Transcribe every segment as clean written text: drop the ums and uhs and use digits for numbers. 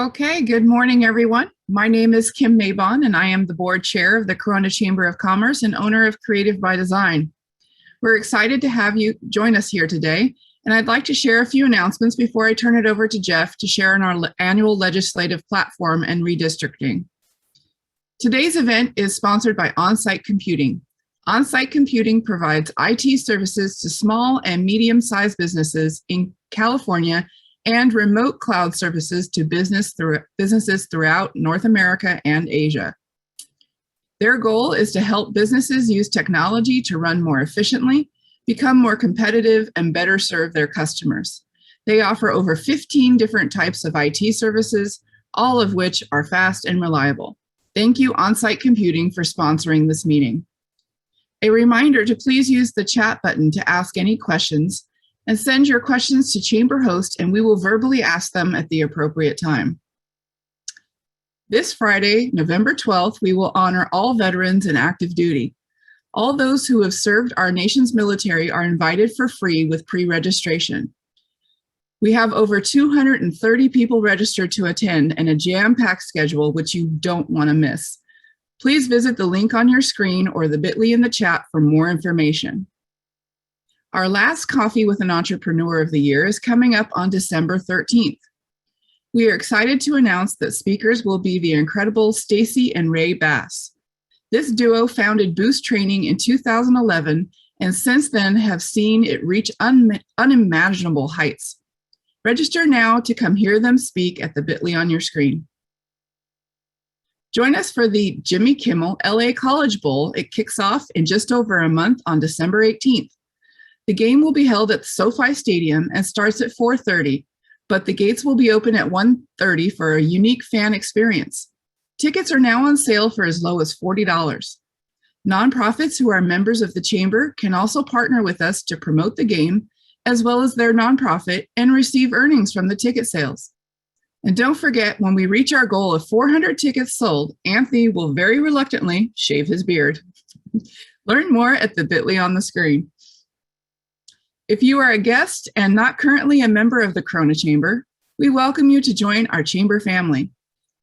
Okay, good morning, everyone. My name is Kim Mabon, and I am the board chair of the Corona Chamber of Commerce and owner of Creative by Design. We're excited to have you join us here today, and I'd like to share a few announcements before I turn it over to Jeff to share on our annual legislative platform and redistricting. Today's event is sponsored by On-Site Computing. On-Site Computing provides IT services to small and medium-sized businesses in California and remote cloud services to businesses throughout North America and Asia. Their goal is to help businesses use technology to run more efficiently, become more competitive, and better serve their customers. They offer over 15 different types of IT services, all of which are fast and reliable. Thank you, On-Site Computing, for sponsoring this meeting. A reminder to please use the chat button to ask any questions, and send your questions to Chamber Host, and we will verbally ask them at the appropriate time. This Friday, November 12th, we will honor all veterans in active duty. All those who have served our nation's military are invited for free with pre-registration. We have over 230 people registered to attend and a jam-packed schedule, which you don't want to miss. Please visit the link on your screen or the bit.ly in the chat for more information. Our last Coffee with an Entrepreneur of the Year is coming up on December 13th. We are excited to announce that speakers will be the incredible Stacy and Ray Bass. This duo founded Boost Training in 2011 and since then have seen it reach unimaginable heights. Register now to come hear them speak at the bit.ly on your screen. Join us for the Jimmy Kimmel LA College Bowl. It kicks off in just over a month on December 18th. The game will be held at SoFi Stadium and starts at 4:30, but the gates will be open at 1:30 for a unique fan experience. Tickets are now on sale for as low as $40. Nonprofits who are members of the Chamber can also partner with us to promote the game, as well as their nonprofit, and receive earnings from the ticket sales. And don't forget, when we reach our goal of 400 tickets sold, Anthony will very reluctantly shave his beard. Learn more at the bit.ly on the screen. If you are a guest and not currently a member of the Corona Chamber, we welcome you to join our Chamber family.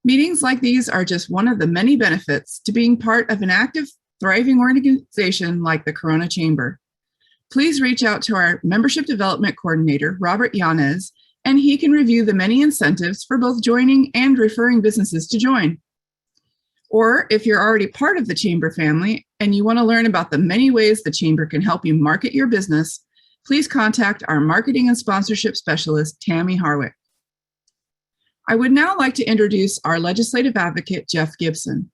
Meetings like these are just one of the many benefits to being part of an active, thriving organization like the Corona Chamber. Please reach out to our Membership Development Coordinator, Robert Yanez, and he can review the many incentives for both joining and referring businesses to join. Or if you're already part of the Chamber family and you want to learn about the many ways the Chamber can help you market your business, please contact our marketing and sponsorship specialist, Tammy Harwick. I would now like to introduce our legislative advocate, Jeff Gibson.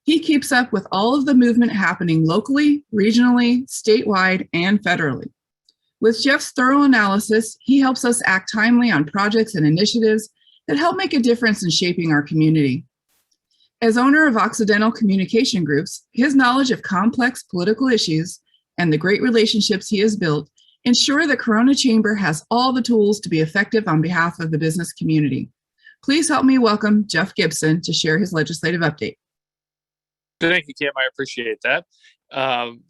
He keeps up with all of the movement happening locally, regionally, statewide, and federally. With Jeff's thorough analysis, he helps us act timely on projects and initiatives that help make a difference in shaping our community. As owner of Occidental Communication Groups, his knowledge of complex political issues and the great relationships he has built ensure the Corona Chamber has all the tools to be effective on behalf of the business community. Please help me welcome Jeff Gibson to share his legislative update. Thank you, Kim. I appreciate that.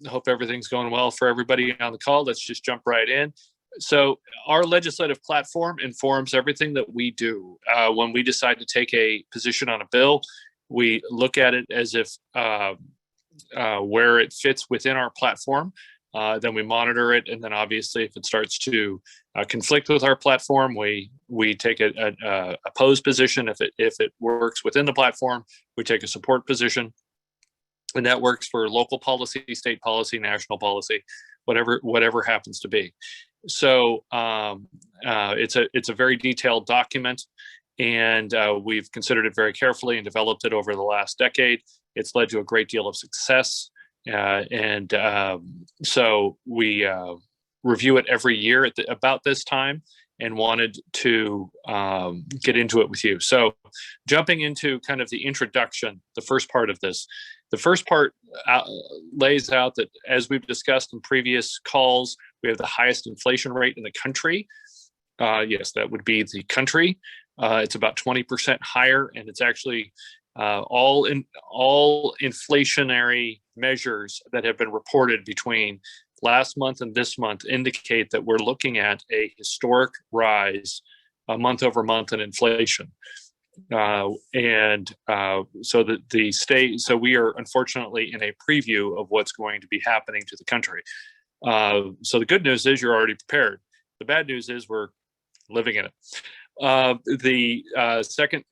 Hope everything's going well for everybody on the call. Let's just jump right in. So our legislative platform informs everything that we do. When we decide to take a position on a bill, we look at it as if where it fits within our platform. Then we monitor it, and then obviously if it starts to conflict with our platform, we take a opposed position. If it works within the platform, we take a support position, and that works for local policy, state policy, national policy, whatever happens to be. So it's a very detailed document, and we've considered it very carefully and developed it over the last decade. It's led to a great deal of success. So we review it every year at about this time, and wanted to get into it with you. So jumping into kind of the introduction, the first part of this, the first part lays out that, as we've discussed in previous calls, we have the highest inflation rate in the country. Yes, that would be the country. It's about 20% higher, and it's actually all inflationary measures that have been reported between last month and this month indicate that we're looking at a historic rise month over month in inflation. So the state, so we are unfortunately in a preview of what's going to be happening to the country. So the good news is you're already prepared. The bad news is we're living in it. The second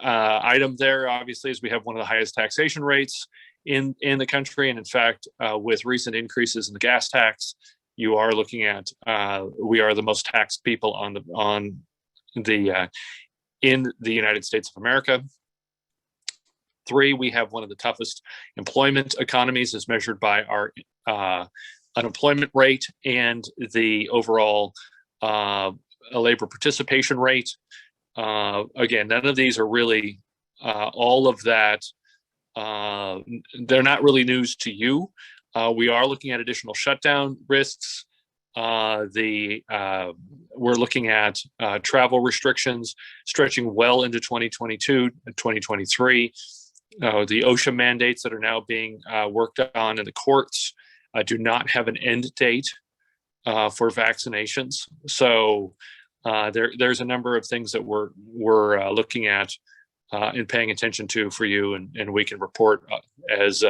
item there, obviously, is we have one of the highest taxation rates in the country, and in fact, with recent increases in the gas tax, you are looking at we are the most taxed people in the United States of America. 3, we have one of the toughest employment economies as measured by our unemployment rate and the overall labor participation rate. Again, none of these are really all of that. They're not really news to you. We are looking at additional shutdown risks. We're looking at travel restrictions stretching well into 2022 and 2023. The OSHA mandates that are now being worked on in the courts do not have an end date for vaccinations. So there's a number of things that we're looking at and paying attention to for you, and we can report as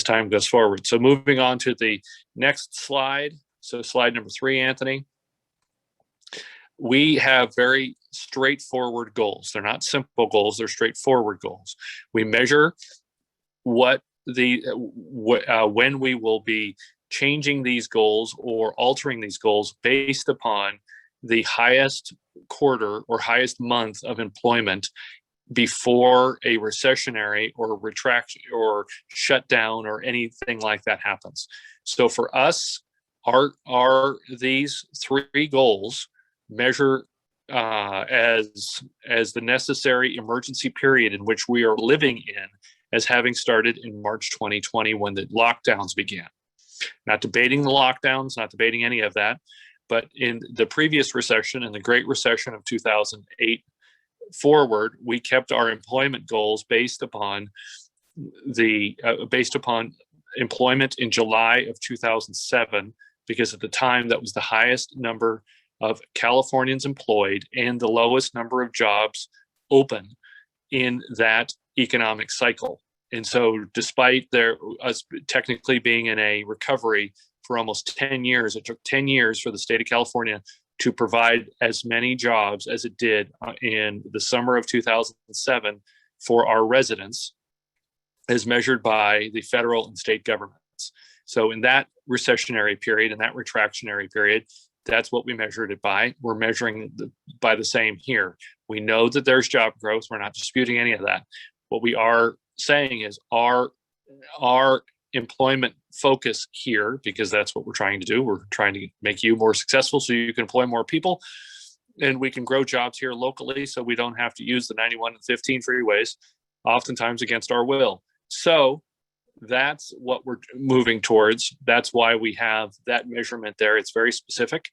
time goes forward. So moving on to the next slide. So slide number 3, Anthony. We have very straightforward goals. They're not simple goals, they're straightforward goals. We measure when we will be changing these goals or altering these goals based upon the highest quarter or highest month of employment before a recessionary or retraction or shutdown or anything like that happens. So for us, these 3 goals measure as the necessary emergency period in which we are living in, as having started in March 2020 when the lockdowns began. Not debating the lockdowns, not debating any of that, but in the previous recession, in the Great Recession of 2008 forward, we kept our employment goals based upon employment in July of 2007, because at the time that was the highest number of Californians employed and the lowest number of jobs open in that economic cycle. And so despite us technically being in a recovery for almost 10 years, it took 10 years for the state of California to provide as many jobs as it did in the summer of 2007 for our residents, as measured by the federal and state governments. So in that recessionary period, in that retractionary period, that's what we measured it by. We're measuring by the same here. We know that there's job growth. We're not disputing any of that. What we are saying is our employment focus here, because that's what we're trying to do. We're trying to make you more successful so you can employ more people, and we can grow jobs here locally so we don't have to use the 91 and 15 freeways, oftentimes against our will. So that's what we're moving towards. That's why we have that measurement there. It's very specific.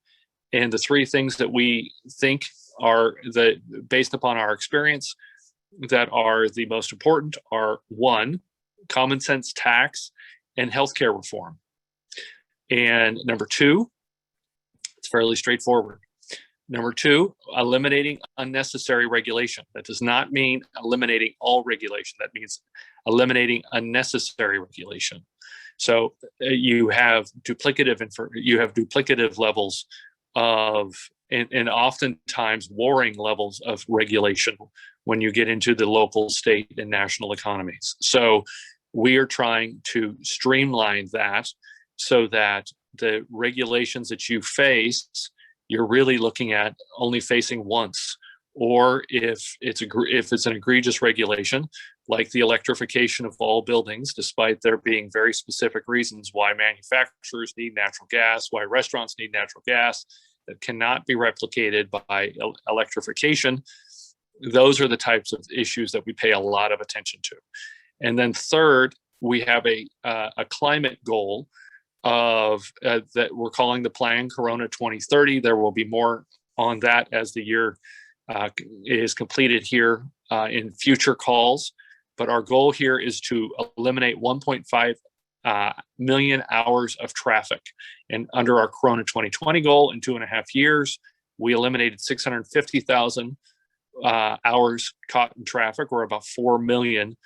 And the 3 things that we think are based upon our experience that are the most important are: 1, common sense tax and healthcare reform. And number 2, it's fairly straightforward. Number 2, eliminating unnecessary regulation. That does not mean eliminating all regulation. That means eliminating unnecessary regulation. So you have duplicative levels of, and oftentimes warring levels of regulation when you get into the local, state, and national economies. So we are trying to streamline that so that the regulations that you face, you're really looking at only facing once. Or if it's an egregious regulation, like the electrification of all buildings, despite there being very specific reasons why manufacturers need natural gas, why restaurants need natural gas, that cannot be replicated by electrification. Those are the types of issues that we pay a lot of attention to. And then 3rd, we have a climate goal of that we're calling the Plan Corona 2030. There will be more on that as the year is completed here in future calls. But our goal here is to eliminate 1.5 million hours of traffic. And under our Corona 2020 goal in 2.5 years, we eliminated 650,000 hours caught in traffic, or about 4 million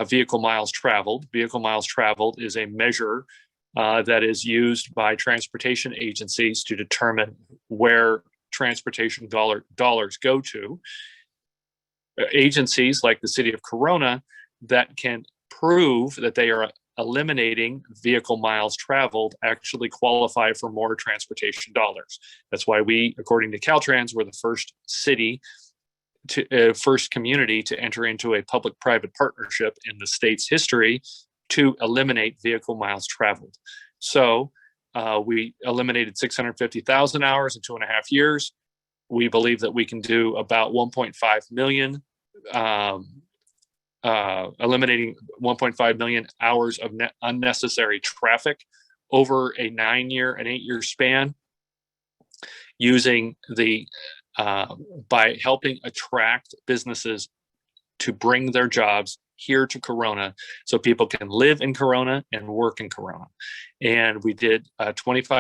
vehicle miles traveled. Vehicle miles traveled is a measure that is used by transportation agencies to determine where transportation dollars go to. Agencies like the city of Corona that can prove that they are eliminating vehicle miles traveled actually qualify for more transportation dollars. That's why we, according to Caltrans, were the first city first community to enter into a public-private partnership in the state's history to eliminate vehicle miles traveled. So we eliminated 650,000 hours in 2.5 years. We believe that we can do about 1.5 million, eliminating 1.5 million hours of unnecessary traffic over a 9-year and 8-year span, using the by helping attract businesses to bring their jobs here to Corona so people can live in Corona and work in Corona. And we did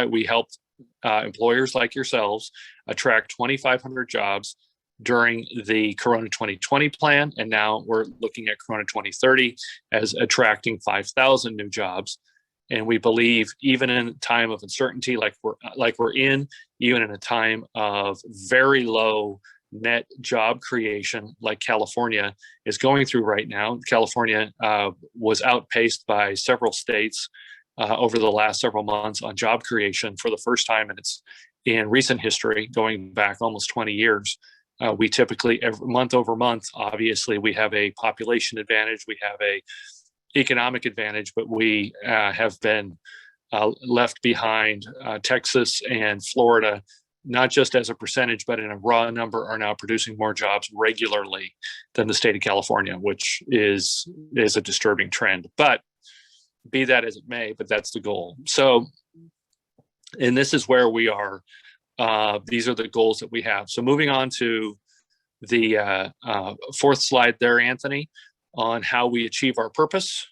we helped employers like yourselves attract 2,500 jobs during the Corona 2020 plan. And now we're looking at Corona 2030 as attracting 5,000 new jobs. And we believe even in a time of uncertainty like we're in, even in a time of very low net job creation like California is going through right now. California was outpaced by several states over the last several months on job creation for the first time in recent history, going back almost 20 years. We typically, month over month, obviously, we have a population advantage, we have a economic advantage, but we have been left behind. Texas and Florida, not just as a percentage, but in a raw number, are now producing more jobs regularly than the state of California, which is a disturbing trend. But be that as it may, but that's the goal. So, and this is where we are. These are the goals that we have. So moving on to the fourth slide there, Anthony, on how we achieve our purpose.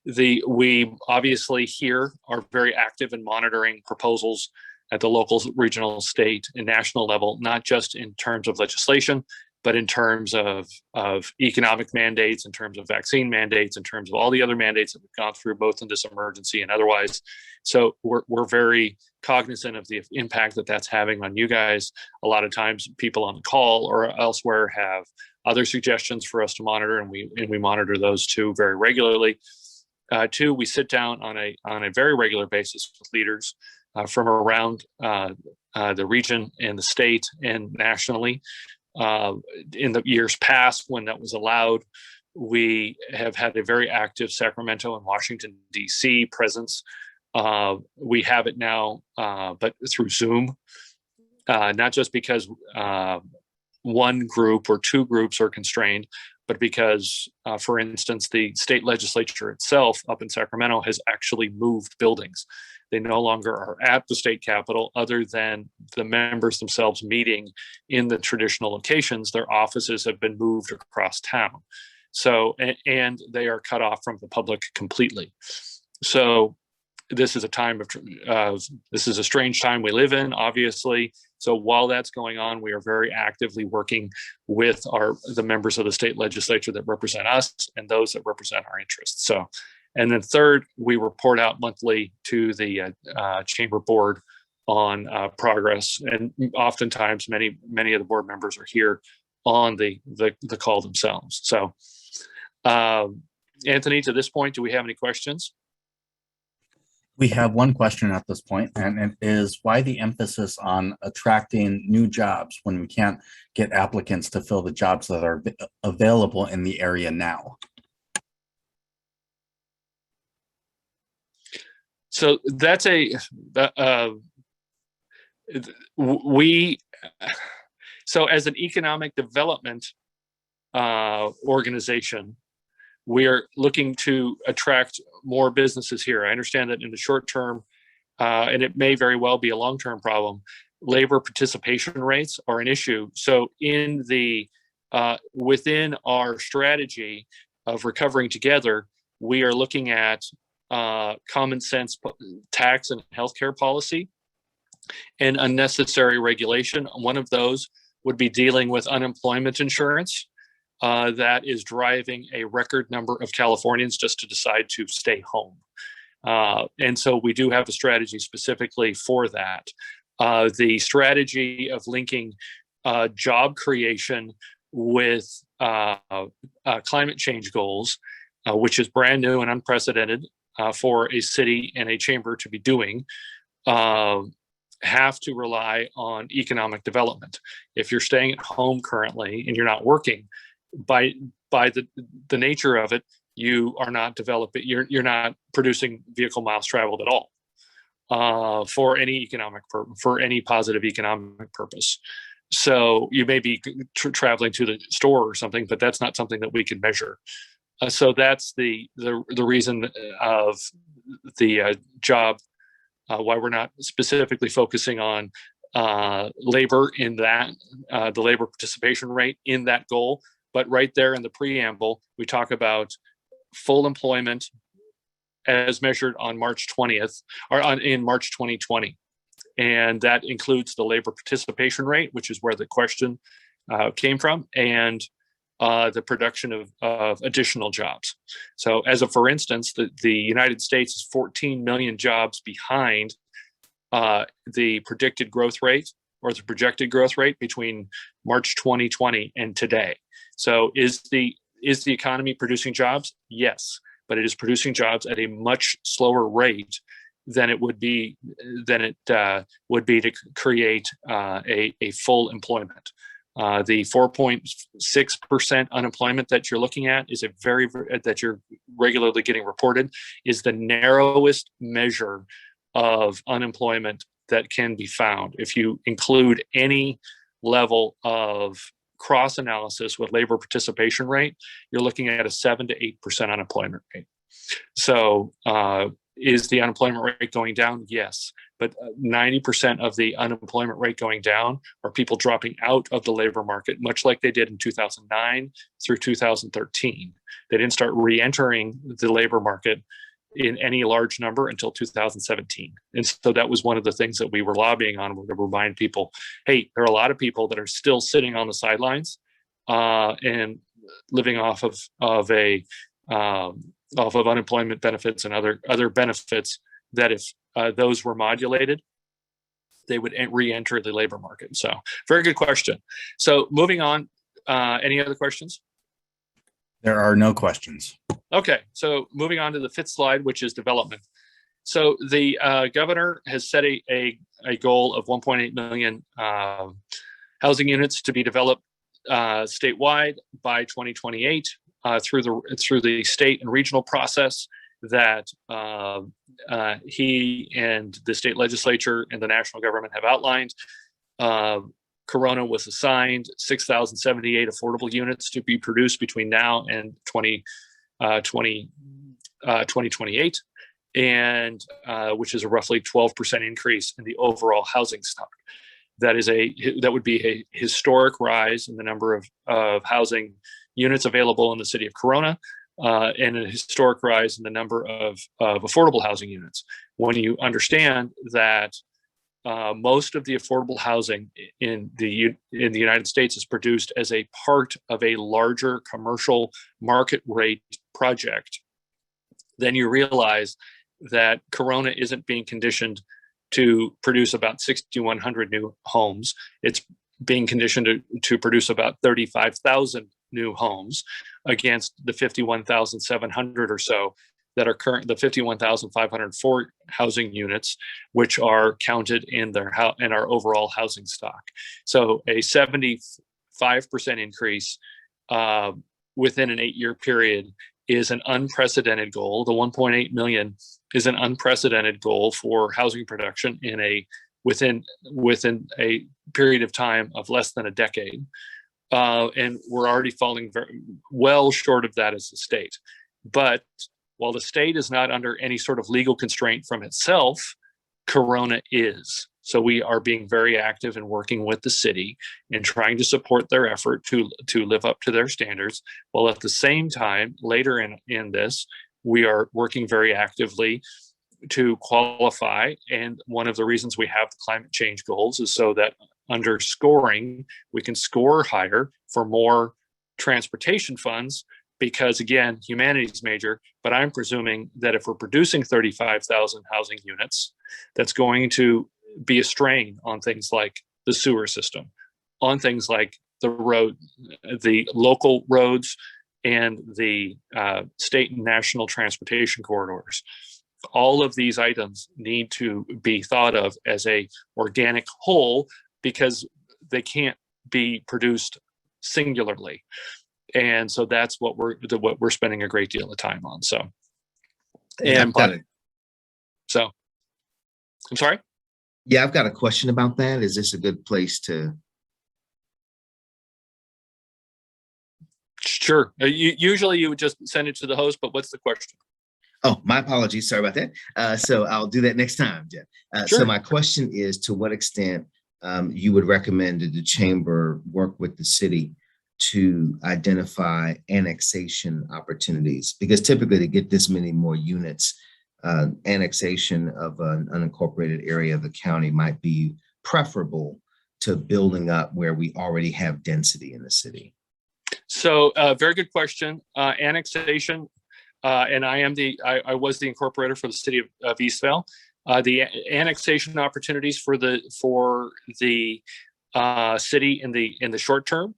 We obviously here are very active in monitoring proposals at the local, regional, state, and national level, not just in terms of legislation, but in terms of economic mandates, in terms of vaccine mandates, in terms of all the other mandates that we've gone through, both in this emergency and otherwise. So we're very cognizant of the impact that that's having on you guys. A lot of times people on the call or elsewhere have other suggestions for us to monitor, and we monitor those too very regularly. Two, we sit down on a very regular basis with leaders from around the region and the state and nationally. In the years past, when that was allowed, we have had a very active Sacramento and Washington, D.C. presence. We have it now, but through Zoom, not just because one group or two groups are constrained, but because, for instance, the state legislature itself up in Sacramento has actually moved buildings. They no longer are at the state capitol, other than the members themselves meeting in the traditional locations. Their offices have been moved across town. So, and they are cut off from the public completely. So this is a time this is a strange time we live in, obviously. So while that's going on, we are very actively working with the members of the state legislature that represent us and those that represent our interests. So, and then third, we report out monthly to the chamber board on progress. And oftentimes many of the board members are here on the call themselves. So Anthony, to this point, do we have any questions? We have one question at this point, and it is why the emphasis on attracting new jobs when we can't get applicants to fill the jobs that are available in the area now? So that's so as an economic development organization, we're looking to attract more businesses here. I understand that in the short term, and it may very well be a long-term problem, labor participation rates are an issue. So in within our strategy of recovering together, we are looking at common sense tax and healthcare policy and unnecessary regulation. One of those would be dealing with unemployment insurance. That is driving a record number of Californians just to decide to stay home. And so we do have a strategy specifically for that. The strategy of linking job creation with climate change goals, which is brand new and unprecedented for a city and a chamber to be doing, have to rely on economic development. If you're staying at home currently and you're not working, by the nature of it, you are not developing, you're not producing vehicle miles traveled at all for any positive economic purpose. So you may be traveling to the store or something, but that's not something that we can measure. So that's the reason of the job, why we're not specifically focusing on labor in that, the labor participation rate in that goal. But right there in the preamble, we talk about full employment as measured on March 20th, or in March 2020. And that includes the labor participation rate, which is where the question came from, and the production of additional jobs. So for instance, the United States is 14 million jobs behind the predicted growth rate or the projected growth rate between March 2020 and today. So is the economy producing jobs? Yes, but it is producing jobs at a much slower rate than it would be to create a full employment. The 4.6% unemployment that you're looking at is that you're regularly getting reported, is the narrowest measure of unemployment that can be found. If you include any level of cross analysis with labor participation rate, you're looking at a 7 to 8% unemployment rate. So is the unemployment rate going down? Yes. But 90% of the unemployment rate going down are people dropping out of the labor market, much like they did in 2009 through 2013. They didn't start re-entering the labor market in any large number until 2017. And so that was one of the things that we were lobbying on, to remind people, hey, there are a lot of people that are still sitting on the sidelines and living off of unemployment benefits and other benefits that if those were modulated, they would re-enter the labor market. So very good question. So moving on, any other questions? There are no questions. Okay, so moving on to the fifth slide, which is development. So the governor has set a goal of 1.8 million housing units to be developed statewide by 2028 through the state and regional process that he and the state legislature and the national government have outlined. Corona was assigned 6,078 affordable units to be produced between now and 2028, and which is a roughly 12% increase in the overall housing stock. That would be a historic rise in the number of housing units available in the city of Corona, and a historic rise in the number of affordable housing units. When you understand that most of the affordable housing in the United States is produced as a part of a larger commercial market rate project, then you realize that Corona isn't being conditioned to produce about 6,100 new homes. It's being conditioned to produce about 35,000 new homes against the 51,700 or so that are the 51,504 housing units, which are counted in our overall housing stock. So a 75% increase within an 8-year period is an unprecedented goal. The 1.8 million is an unprecedented goal for housing production within a period of time of less than a decade. And we're already falling very well short of that as a state. But while the state is not under any sort of legal constraint from itself, Corona is. So we are being very active in working with the city and trying to support their effort to live up to their standards, while at the same time, later in this, we are working very actively to qualify. And one of the reasons we have the climate change goals is so that under scoring, we can score higher for more transportation funds because, again, humanities major, but I'm presuming that if we're producing 35,000 housing units, that's going to be a strain on things like the sewer system, on things like the road, the local roads, and the state and national transportation corridors. All of these items need to be thought of as a organic whole because they can't be produced singularly. And so that's what we're spending a great deal of time on. So, and so, I'm sorry. Yeah, I've got a question about that. Is this a good place to? Sure. Usually you would just send it to the host, but what's the question? Oh, my apologies. Sorry about that. So I'll do that next time, Jeff. Sure. So my question is, to what extent you would recommend that the chamber work with the city to identify annexation opportunities? Because typically to get this many more units, annexation of an unincorporated area of the county might be preferable to building up where we already have density in the city. So very good question. Annexation, and I was the incorporator for the city of Eastvale. The annexation opportunities for the city in the short term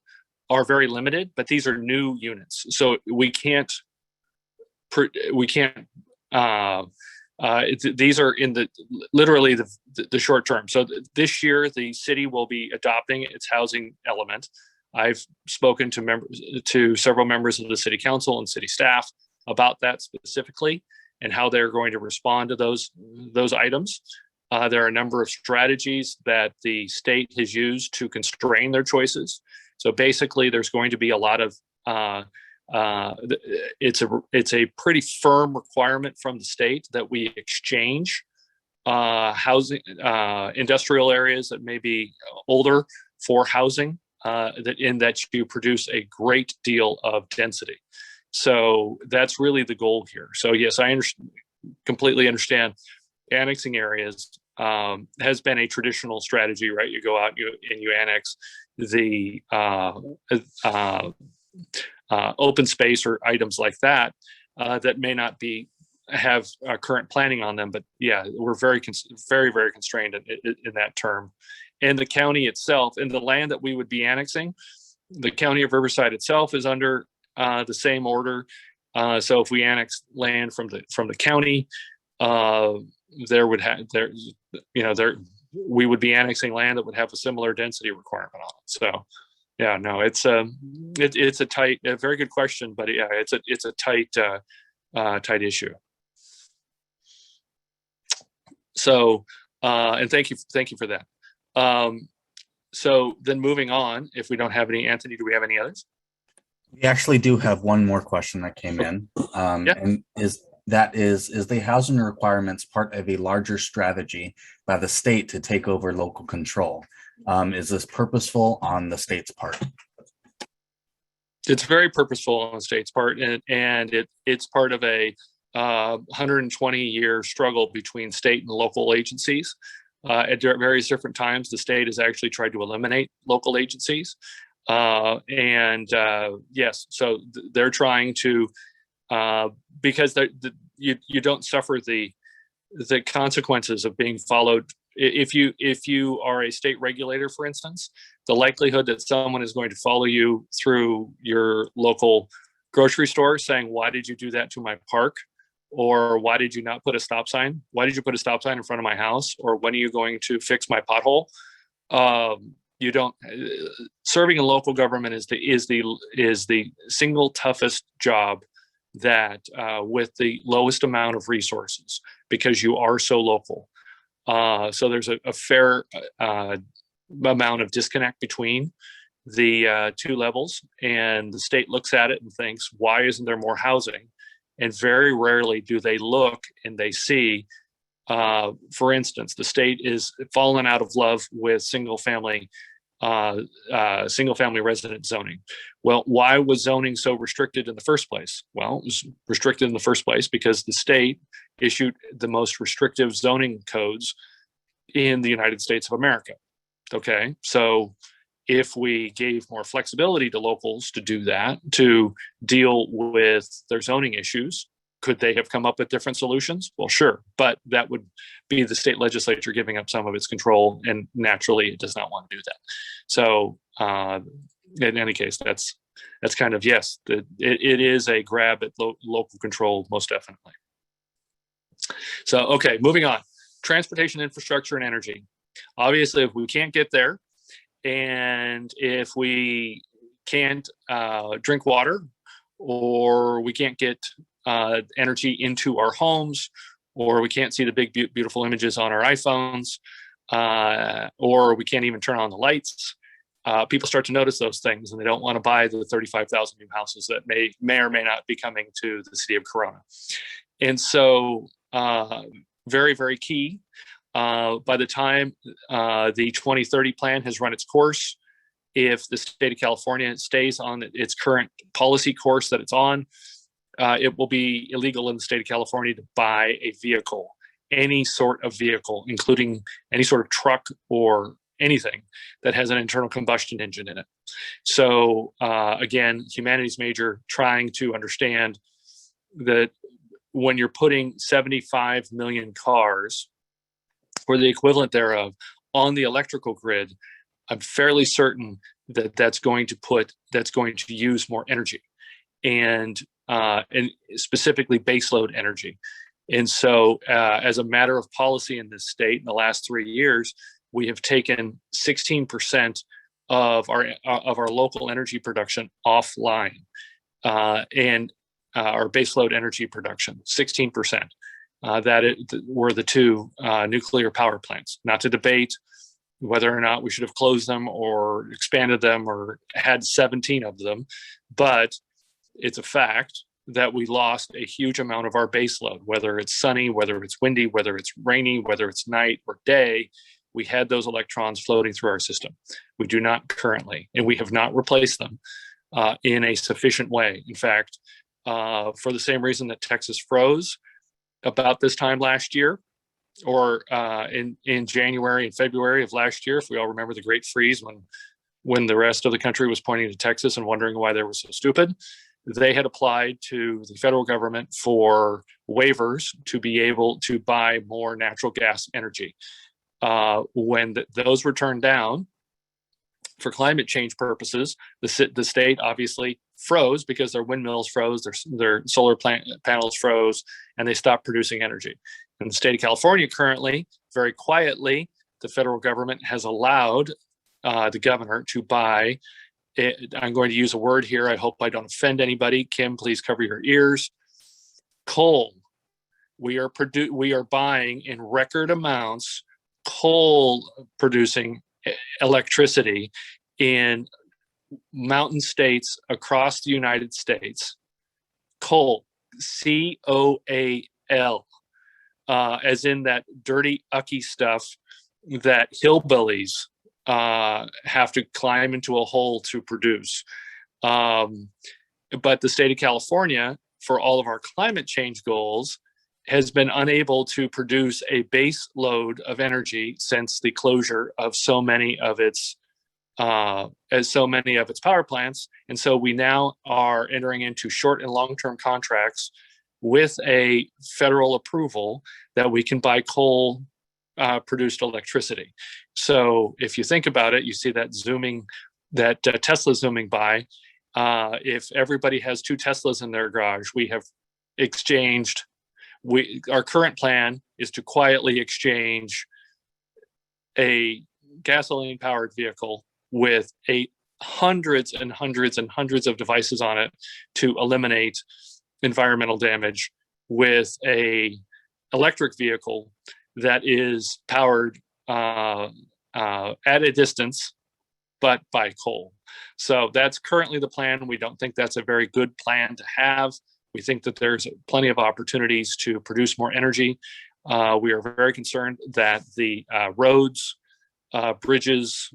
are very limited, but these are new units, so we can't. These are in literally the short term. So this year, the city will be adopting its housing element. I've spoken to several members of the city council and city staff about that specifically and how they're going to respond to those items. There are a number of strategies that the state has used to constrain their choices. So basically, there's going to be a lot of it's a pretty firm requirement from the state that we exchange housing, industrial areas that may be older for housing, that you produce a great deal of density. So that's really the goal here. So yes, I completely understand annexing areas has been a traditional strategy, right? You go out and you annex the open space or items like that that may not have current planning on them. But yeah, we're very constrained in that term. And the county itself, and the land that we would be annexing, the county of Riverside itself is under the same order. So if we annex land from the county, we would be annexing land that would have a similar density requirement on it. So yeah, no, it's a very good question, but yeah, it's a tight issue. So and thank you for that. So then moving on, if we don't have any, Anthony, do we have any others? We actually do have one more question that came in, Yeah. and is the housing requirements part of a larger strategy by the state to take over local control? Is this purposeful on the state's part? It's very purposeful on the state's part, and it's part of a 120-year struggle between state and local agencies. At various different times, the state has actually tried to eliminate local agencies. Yes, so they're trying to, because you don't suffer the consequences of being followed. If you are a state regulator, for instance, the likelihood that someone is going to follow you through your local grocery store saying, "Why did you do that to my park?" Or "Why did you not put a stop sign? Why did you put a stop sign in front of my house?" Or "When are you going to fix my pothole?" You don't. Serving in local government is the single toughest job that with the lowest amount of resources, because you are so local. So there's a fair amount of disconnect between the two levels, and the state looks at it and thinks, "Why isn't there more housing?" And very rarely do they look and they see, for instance, the state is fallen out of love with single family resident zoning. Well, why was zoning so restricted in the first place? Well, it was restricted in the first place because the state issued the most restrictive zoning codes in the United States of America. Okay, so if we gave more flexibility to locals to do that, to deal with their zoning issues, could they have come up with different solutions? Well, sure, but that would be the state legislature giving up some of its control, and naturally it does not want to do that. So in any case, that's kind of, yes, it is a grab at local control, most definitely. So, okay, moving on. Transportation infrastructure and energy. Obviously, if we can't get there, and if we can't drink water, or we can't get energy into our homes, or we can't see the big, beautiful images on our iPhones, or we can't even turn on the lights, people start to notice those things, and they don't want to buy the 35,000 new houses that may or may not be coming to the city of Corona. And so very, very key. By the time the 2030 plan has run its course, if the state of California stays on its current policy course that it's on, it will be illegal in the state of California to buy a vehicle, any sort of vehicle, including any sort of truck or anything that has an internal combustion engine in it. So again, humanities major trying to understand that when you're putting 75 million cars, or the equivalent thereof, on the electrical grid, I'm fairly certain that that's going to use more energy, and specifically baseload energy. And so as a matter of policy in this state, in the last 3 years, we have taken 16% of our local energy production offline, and our baseload energy production, 16%. Were the two nuclear power plants. Not to debate whether or not we should have closed them or expanded them or had 17 of them, but it's a fact that we lost a huge amount of our baseload, whether it's sunny, whether it's windy, whether it's rainy, whether it's night or day. We had those electrons floating through our system. We do not currently, and we have not replaced them in a sufficient way. In fact, for the same reason that Texas froze about this time last year, or in January and February of last year, if we all remember the Great Freeze, when the rest of the country was pointing to Texas and wondering why they were so stupid, they had applied to the federal government for waivers to be able to buy more natural gas energy. When those were turned down for climate change purposes, the state obviously froze because their windmills froze, their solar panels froze, and they stopped producing energy. In the state of California currently, very quietly, the federal government has allowed the governor to buy, I'm going to use a word here, I hope I don't offend anybody. Kim, please cover your ears. Coal. We are buying in record amounts coal producing electricity in mountain states across the United States. Coal, C-O-A-L, as in that dirty, ucky stuff that hillbillies have to climb into a hole to produce. But the state of California, for all of our climate change goals, has been unable to produce a base load of energy since the closure of so many of its power plants. And so we now are entering into short and long-term contracts with a federal approval that we can buy coal produced electricity. So if you think about it, you see that Tesla zooming by. If everybody has 2 Teslas in their garage, we have exchanged. Our current plan is to quietly exchange a gasoline-powered vehicle with hundreds and hundreds and hundreds of devices on it to eliminate environmental damage, with a electric vehicle that is powered at a distance, but by coal. So that's currently the plan. We don't think that's a very good plan to have. We think that there's plenty of opportunities to produce more energy. We are very concerned that the roads, bridges,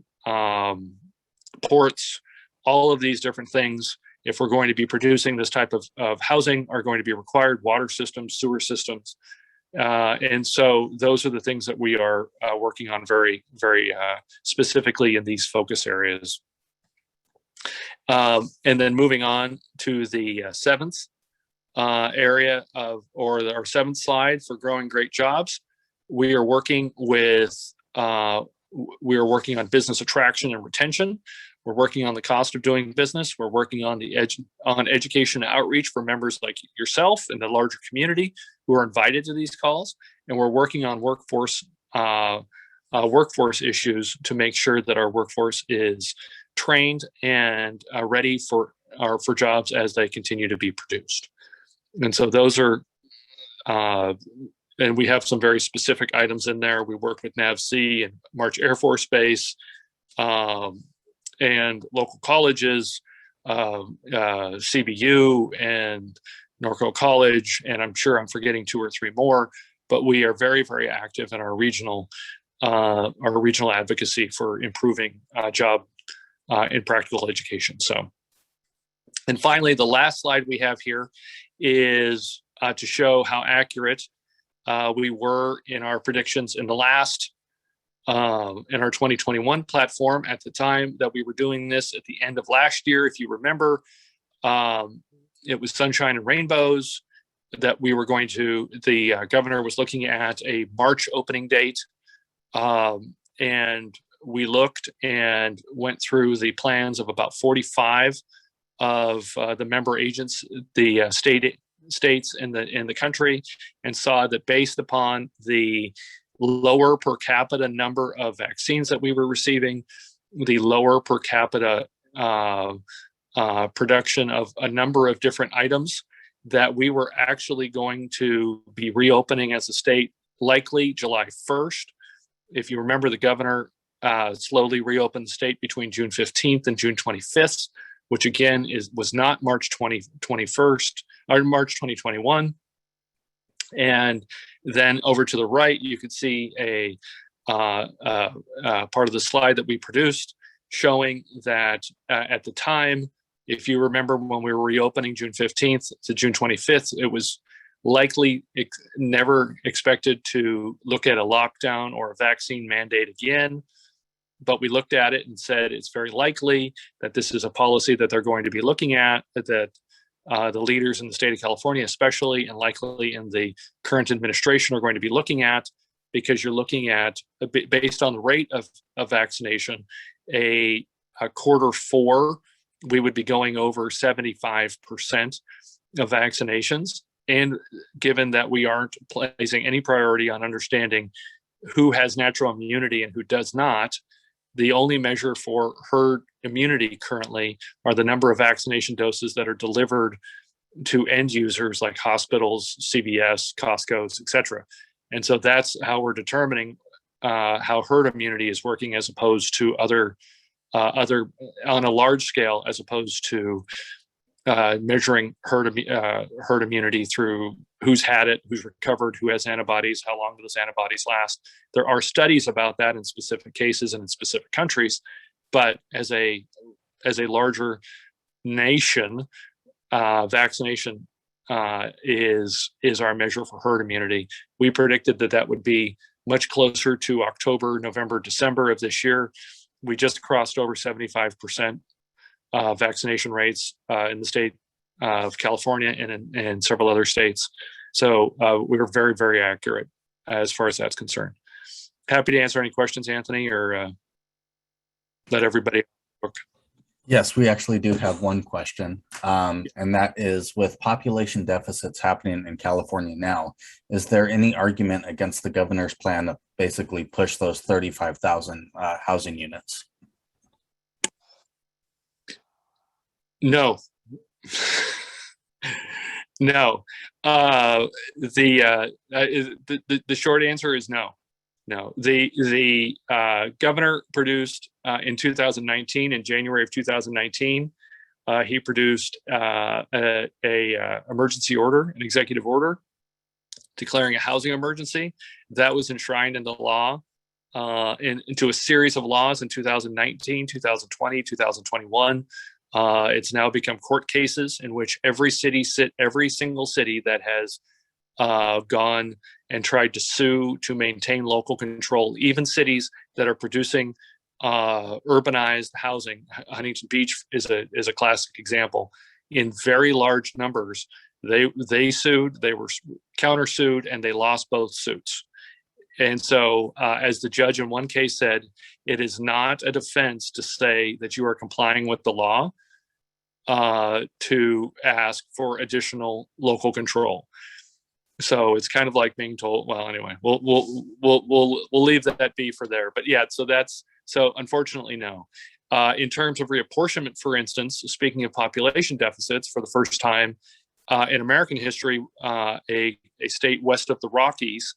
ports, all of these different things, if we're going to be producing this type of housing, are going to be required water systems, sewer systems, And so those are the things that we are working on very, very specifically in these focus areas. And then moving on to the seventh area of, or our seventh slide for growing great jobs, we are working with, we are working on business attraction and retention. We're working on the cost of doing business. We're working on the on education and outreach for members like yourself and the larger community who are invited to these calls. And we're working on workforce issues to make sure that our workforce is trained and ready for jobs as they continue to be produced. And so those are, and we have some very specific items in there. We work with NAVC and March Air Force Base, and local colleges, CBU and Norco College, and I'm sure I'm forgetting 2 or 3 more, but we are very, very active in our regional advocacy for improving job in practical education. So, and finally, the last slide we have here is to show how accurate we were in our predictions in the last in our 2021 platform at the time that we were doing this at the end of last year. If you remember, it was sunshine and rainbows that we were going to, the governor was looking at a March opening date. And we looked and went through the plans of about 45 of the member agents, the states in the country, and saw that based upon the lower per capita number of vaccines that we were receiving, the lower per capita production of a number of different items, that we were actually going to be reopening as a state likely July 1st. If you remember, the governor slowly reopened the state between June 15th and June 25th, which again was not March 21st or March 2021. And then over to the right, you could see a part of the slide that we produced showing that at the time, if you remember, when we were reopening June 15th to June 25th, it was likely never expected to look at a lockdown or a vaccine mandate again. But we looked at it and said it's very likely that this is a policy that they're going to be looking at, that the leaders in the state of California, especially, and likely in the current administration, are going to be looking at, because you're looking at, based on the rate of vaccination, a Q4, we would be going over 75% of vaccinations. And given that we aren't placing any priority on understanding who has natural immunity and who does not, the only measure for herd immunity currently are the number of vaccination doses that are delivered to end users like hospitals, CVS, Costco's, et cetera. And so that's how we're determining how herd immunity is working, as opposed to other on a large scale, as opposed to measuring herd immunity through who's had it, who's recovered, who has antibodies, how long do those antibodies last. There are studies about that in specific cases and in specific countries, but as a larger nation, vaccination is our measure for herd immunity. We predicted that would be much closer to October, November, December of this year. We just crossed over 75% vaccination rates in the state of California and in several other states. So we were very, very accurate as far as that's concerned. Happy to answer any questions, Anthony, or let everybody look. Yes, we actually do have one question, and that is, with population deficits happening in California now, is there any argument against the governor's plan to basically push those 35,000 housing units? No. No. The short answer is no. No. The governor produced in 2019, in January of 2019, he produced a emergency order, an executive order, declaring a housing emergency that was enshrined into law, into a series of laws in 2019, 2020, 2021. It's now become court cases in which every single city that has gone and tried to sue to maintain local control. Even cities that are producing urbanized housing, Huntington Beach is a classic example. In very large numbers, they sued, they were countersued, and they lost both suits. And so, as the judge in one case said, it is not a defense to say that you are complying with the law to ask for additional local control. So it's kind of like being told. Well, anyway, we'll leave that be for there. But yeah, so unfortunately, no. In terms of reapportionment, for instance, speaking of population deficits, for the first time in American history, a state west of the Rockies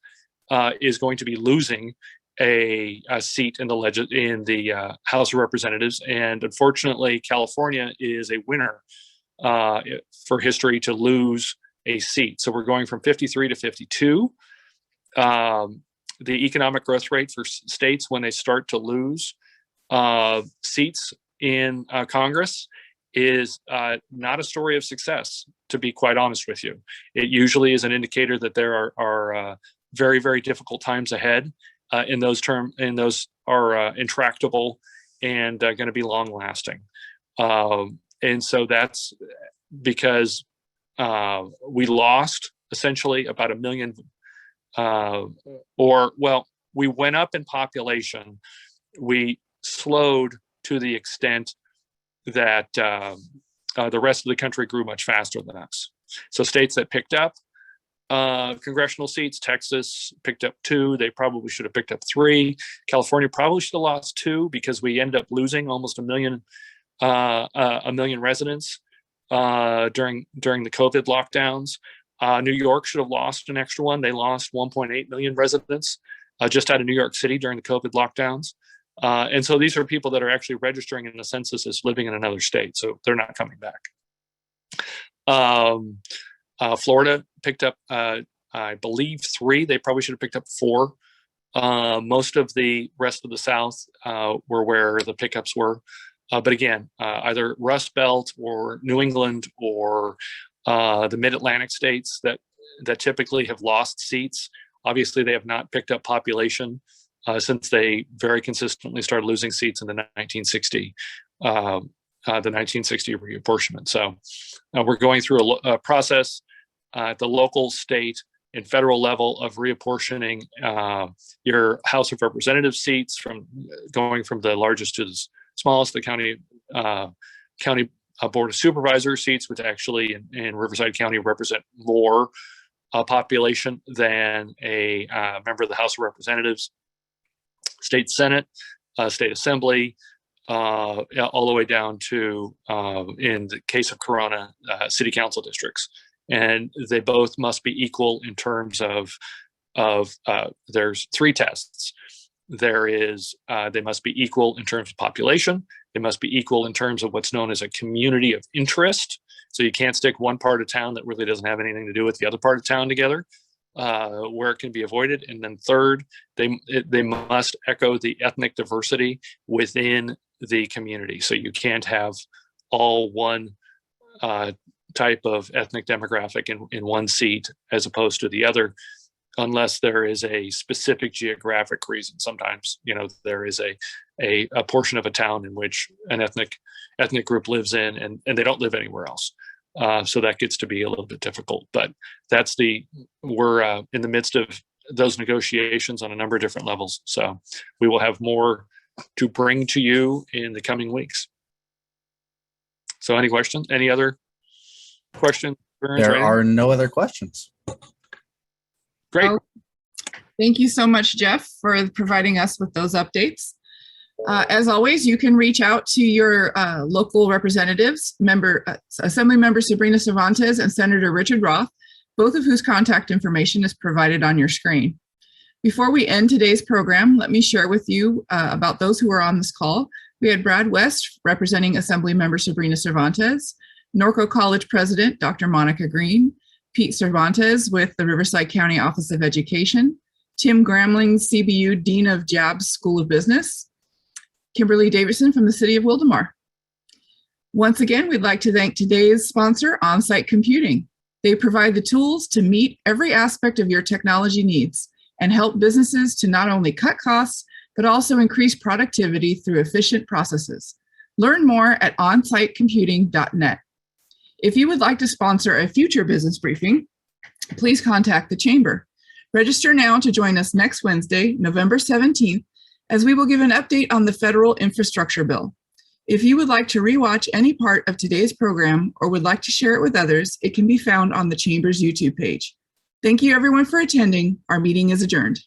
is going to be losing a seat in the House of Representatives, and unfortunately, California is a winner for history to lose a seat. So we're going from 53 to 52. The economic growth rate for states when they start to lose seats in Congress is not a story of success, to be quite honest with you. It usually is an indicator that there are very, very difficult times ahead. In those are intractable and going to be long lasting. And so that's because we lost essentially about 1 million, we went up in population. We slowed to the extent that the rest of the country grew much faster than us. So states that picked up congressional seats, Texas picked up 2. They probably should have picked up 3. California probably should have lost 2 because we end up losing almost 1 million residents during the COVID lockdowns. New York should have lost an extra one. They lost 1.8 million residents just out of New York City during the COVID lockdowns. And so these are people that are actually registering in the census as living in another state, so they're not coming back. Florida picked up, I believe, 3. They probably should have picked up 4. Most of the rest of the South were where the pickups were. But again, either Rust Belt or New England or the Mid-Atlantic states that typically have lost seats. Obviously, they have not picked up population since they very consistently started losing seats in the 1960 reapportionment. So we're going through a process at the local, state, and federal level of reapportioning your House of Representatives seats from going from the largest to the smallest. The county Board of Supervisors seats, which actually in Riverside County represent more population than a member of the House of Representatives. State Senate, State Assembly, all the way down to, in the case of Corona, City Council districts. And they both must be equal in terms of there's 3 tests. They must be equal in terms of population. They must be equal in terms of what's known as a community of interest. So you can't stick one part of town that really doesn't have anything to do with the other part of town together, where it can be avoided. And then third, they must echo the ethnic diversity within the community. So you can't have all one type of ethnic demographic in one seat as opposed to the other, unless there is a specific geographic reason. Sometimes, there is a portion of a town in which an ethnic group lives in and they don't live anywhere else. So that gets to be a little bit difficult, but we're in the midst of those negotiations on a number of different levels. So we will have more to bring to you in the coming weeks. So any questions? Any other questions? There are no other questions. Great. Thank you so much, Jeff, for providing us with those updates. As always, you can reach out to your local representatives, Assembly Member Sabrina Cervantes and Senator Richard Roth, both of whose contact information is provided on your screen. Before we end today's program, let me share with you about those who are on this call. We had Brad West representing Assembly Member Sabrina Cervantes, Norco College President Dr. Monica Green, Pete Cervantes with the Riverside County Office of Education, Tim Gramling, CBU Dean of Jabs School of Business, Kimberly Davidson from the City of Wildomar. Once again, we'd like to thank today's sponsor, On-Site Computing. They provide the tools to meet every aspect of your technology needs and help businesses to not only cut costs, but also increase productivity through efficient processes. Learn more at onsitecomputing.net. If you would like to sponsor a future business briefing, please contact the Chamber. Register now to join us next Wednesday, November 17th, as we will give an update on the federal infrastructure bill. If you would like to rewatch any part of today's program or would like to share it with others, it can be found on the Chamber's YouTube page. Thank you everyone for attending. Our meeting is adjourned.